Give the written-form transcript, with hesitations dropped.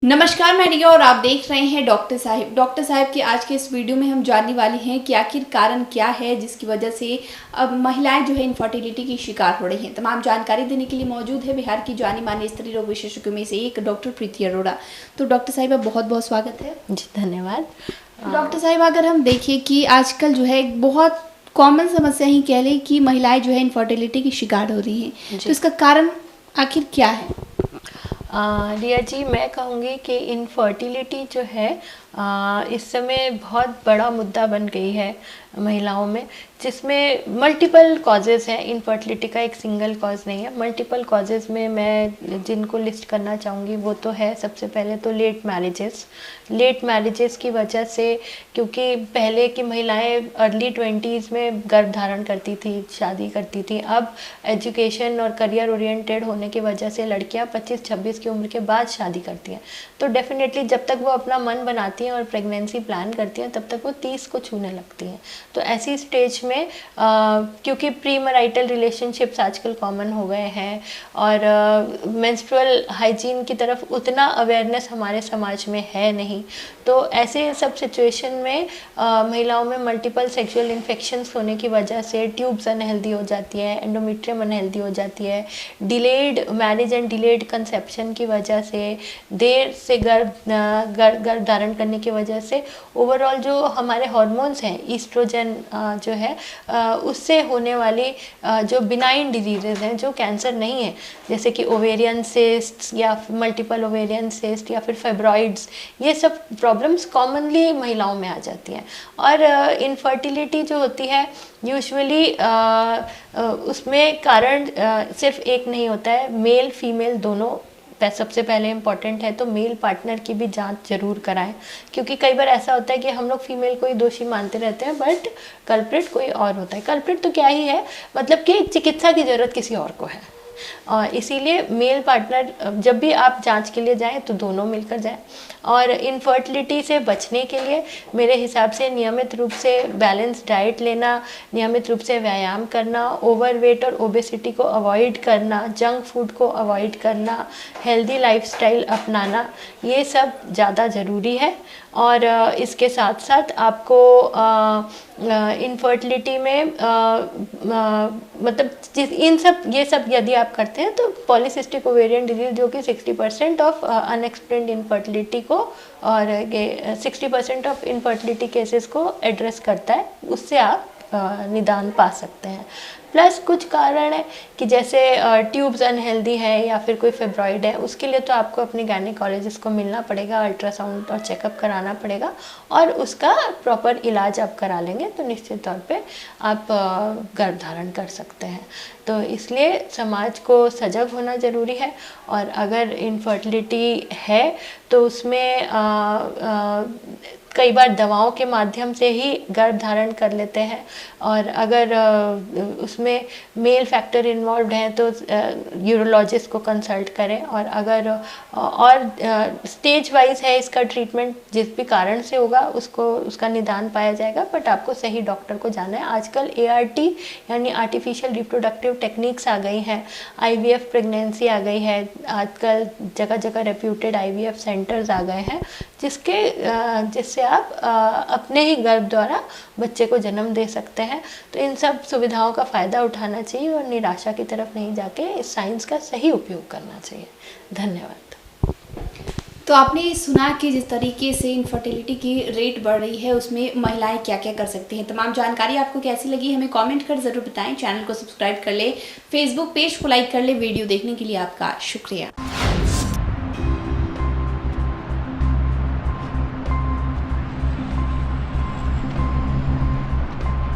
नमस्कार, मैं रिया और आप देख रहे हैं डॉक्टर साहिब। डॉक्टर साहिब की आज के इस वीडियो में हम जानने वाले हैं कि आखिर कारण क्या है जिसकी वजह से अब महिलाएं जो है इनफर्टिलिटी की शिकार हो रही हैं। तमाम जानकारी देने के लिए मौजूद है बिहार की जानी मानी स्त्री रोग विशेषज्ञों में से एक डॉक्टर प्रीति अरोड़ा। तो डॉक्टर साहिब, आप बहुत बहुत स्वागत है। जी धन्यवाद। डॉक्टर साहिब, अगर हम देखिए कि आजकल जो है एक बहुत कॉमन समस्या ही कह लें कि महिलाएं जो है इनफर्टिलिटी की शिकार हो रही हैं, तो इसका कारण आखिर क्या है? रिया जी, मैं कहूँगी कि इनफर्टिलिटी जो है इस समय बहुत बड़ा मुद्दा बन गई है महिलाओं में, जिसमें मल्टीपल कॉजेज़ हैं। इनफर्टिलिटी का एक सिंगल कॉज नहीं है, मल्टीपल कॉजेज़ में मैं जिनको लिस्ट करना चाहूँगी वो तो है सबसे पहले तो लेट मैरिजेस की वजह से, क्योंकि पहले की महिलाएं अर्ली 20s में गर्भ धारण करती थी, शादी करती थी। अब एजुकेशन और करियर ओरिएंटेड होने की वजह से लड़कियां 25-26 की उम्र के बाद शादी करती हैं। तो डेफिनेटली जब तक वो अपना मन बनाती हैं और प्रेगनेंसी प्लान करती हैं तब तक वो 30 को छूने लगती हैं। तो ऐसी स्टेज में क्योंकि प्री मैरिटल रिलेशनशिप्स आजकल कॉमन हो गए हैं और मेंस्ट्रुअल हाइजीन की तरफ उतना अवेयरनेस हमारे समाज में है नहीं, तो ऐसे सब सिचुएशन में महिलाओं में मल्टीपल सेक्सुअल इन्फेक्शंस होने की वजह से ट्यूब्स अनहेल्दी हो जाती है, एंडोमेट्रियम अनहेल्दी हो जाती है, delayed marriage and delayed conception की वजह से, देर से गर्भ धारण करने की वजह से ओवरऑल जो हमारे हार्मोन्स हैं, ईस्ट्रोजन जो है उससे होने वाली जो बिनाइन डिजीजेज हैं जो कैंसर नहीं है, जैसे कि ओवेरियन सिस्ट या मल्टीपल ओवेरियन सिस्ट या फिर फाइब्रॉइड्स, ये सब प्रॉब्लम्स कॉमनली महिलाओं में आ जाती हैं। और इनफर्टिलिटी जो होती है यूजुअली उसमें कारण सिर्फ एक नहीं होता है, मेल फीमेल दोनों सबसे पहले इम्पॉर्टेंट है। तो मेल पार्टनर की भी जांच जरूर कराएं, क्योंकि कई बार ऐसा होता है कि हम लोग फीमेल को ही दोषी मानते रहते हैं बट कल्प्रिट कोई और होता है। कल्प्रिट तो क्या ही है, मतलब कि चिकित्सा की ज़रूरत किसी और को है, और इसीलिए मेल पार्टनर जब भी आप जांच के लिए जाएं तो दोनों मिलकर जाएं। और इनफर्टिलिटी से बचने के लिए मेरे हिसाब से नियमित रूप से बैलेंस डाइट लेना, नियमित रूप से व्यायाम करना, ओवरवेट और ओबेसिटी को अवॉइड करना, जंक फूड को अवॉइड करना, हेल्दी लाइफस्टाइल अपनाना, ये सब ज़्यादा ज़रूरी है। और इसके साथ साथ आपको इनफर्टिलिटी में मतलब ये सब यदि आप करते हैं तो पॉलीसिस्टिक ओवेरियन डिजीज, जो कि 60% ऑफ अनएक्सप्लेन्ड इनफर्टिलिटी को और 60% ऑफ इनफर्टिलिटी केसेस को एड्रेस करता है, उससे आप निदान पा सकते हैं। प्लस कुछ कारण है कि जैसे ट्यूब्स अनहेल्दी है या फिर कोई फाइब्रॉइड है, उसके लिए तो आपको अपने गायनेकोलॉजिस्ट को मिलना पड़ेगा, अल्ट्रासाउंड और चेकअप कराना पड़ेगा, और उसका प्रॉपर इलाज आप करा लेंगे तो निश्चित तौर पे आप गर्भ धारण कर सकते हैं। तो इसलिए समाज को सजग होना ज़रूरी है। और अगर इनफर्टिलिटी है तो उसमें कई बार दवाओं के माध्यम से ही गर्भ धारण कर लेते हैं, और अगर उसमें मेल फैक्टर इन्वॉल्व हैं तो यूरोलॉजिस्ट को कंसल्ट करें। और अगर स्टेज वाइज है इसका ट्रीटमेंट, जिस भी कारण से होगा उसका निदान पाया जाएगा, बट आपको सही डॉक्टर को जाना है। आजकल ART यानी आर्टिफिशियल रिप्रोडक्टिव टेक्निक्स आ गई हैं, IVF प्रेगनेंसी आ गई है, आजकल जगह जगह रेप्यूटेड IVF सेंटर्स आ गए हैं, जिससे आप अपने ही गर्भ द्वारा बच्चे को जन्म दे सकते हैं। तो इन सब सुविधाओं का फ़ायदा उठाना चाहिए और निराशा की तरफ नहीं जाके इस साइंस का सही उपयोग करना चाहिए। धन्यवाद। तो आपने सुना कि जिस तरीके से इनफर्टिलिटी की रेट बढ़ रही है उसमें महिलाएं क्या क्या कर सकती हैं। तमाम जानकारी आपको कैसी लगी हमें कमेंट कर ज़रूर बताएं। चैनल को सब्सक्राइब कर ले, फेसबुक पेज को लाइक कर ले। वीडियो देखने के लिए आपका शुक्रिया।